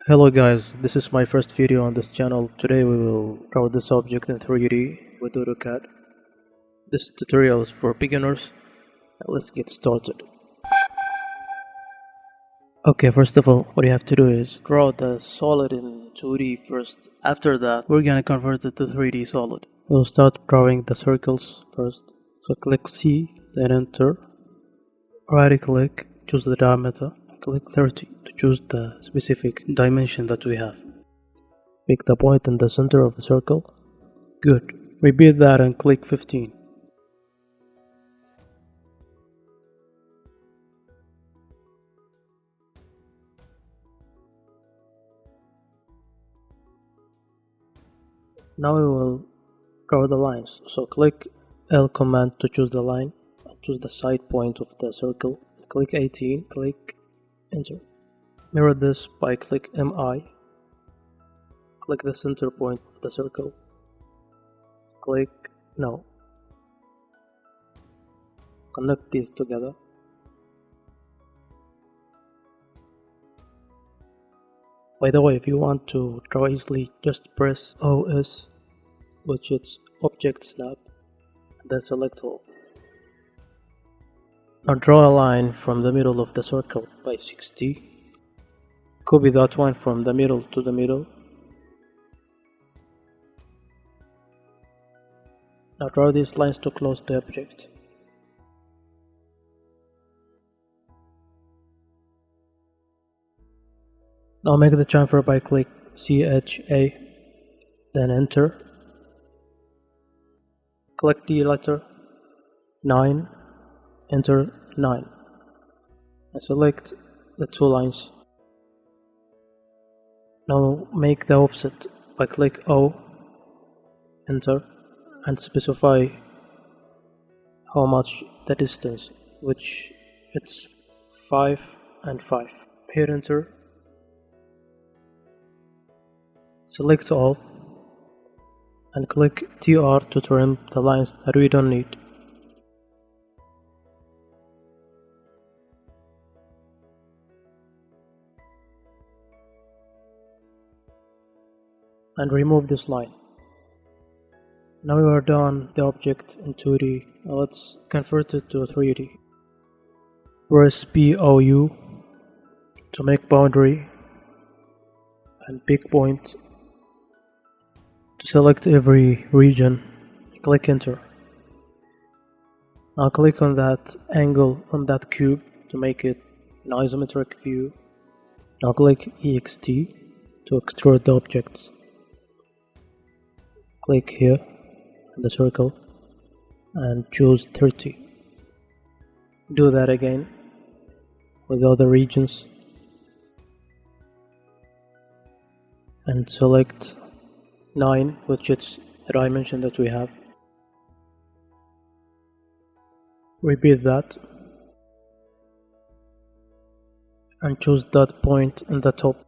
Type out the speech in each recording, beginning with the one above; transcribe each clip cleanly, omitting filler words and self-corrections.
Hello guys, this is my first video on this channel. Today we will draw this object in 3D with AutoCAD. This tutorial is for beginners. Let's get started. Okay, first of all, what you have to do is draw the solid in 2D first. After that, we're gonna convert it to 3D solid. We'll start drawing the circles first. So click C, then enter. Right click, choose the diameter. Click 30 to choose the specific dimension that we have. Pick the point in the center of the circle. Good. Repeat that and click 15. Now we will draw the lines. So click L command to choose the line. Choose the side point of the circle. Click 18. Click enter. Mirror this by click MI. Click the center point of the circle. Click no. Connect these together. By the way, if you want to draw easily, just press OS, which is Object Snap, and then select all. Now draw a line from the middle of the circle by 60. Copy that one from the middle to the middle. Now draw these lines to close the object. Now make the transfer by click CHA, then enter. Click the letter 9, enter 9, and select the two lines. Now make the offset by click O, enter, and specify how much the distance, which it's 5 and 5. Hit enter. Select all and click TR to trim the lines that we don't need. And remove this line. Now we are done the object in 2D. Now let's convert it to 3D. Press POU to make boundary and pick point. To select every region, click enter. Now click on that angle from that cube to make it an isometric view. Now click EXT to extrude the objects. Click here in the circle and choose 30. Do that again with the other regions and select 9, which is the dimension that we have. Repeat that and choose that point in the top.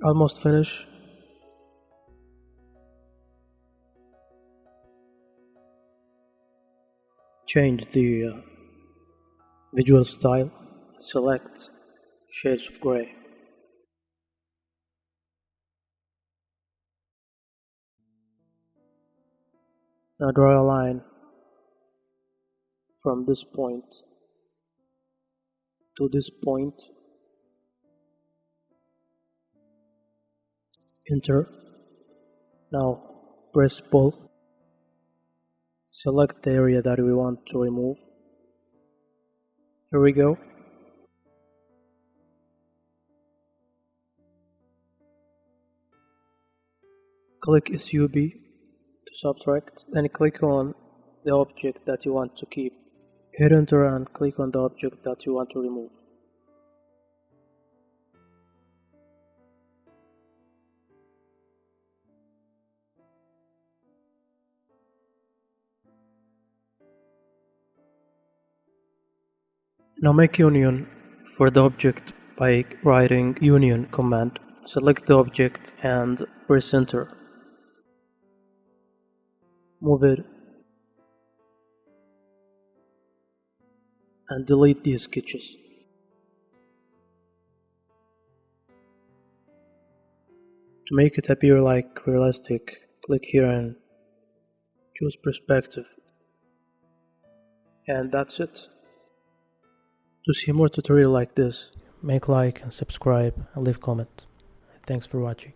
Almost finish. Change the visual style. Select shades of gray. Now draw a line from this point to this point. Enter. Now press pull. Select the area that we want to remove. Here we go. Click SUB to subtract, then click on the object that you want to keep. Hit enter and click on the object that you want to remove. Now make union for the object by writing union command. Select the object and press enter. Move it and delete these sketches. To make it appear like realistic, click here and choose perspective. And that's it. To see more tutorial like this, make like and subscribe and leave comment. Thanks for watching.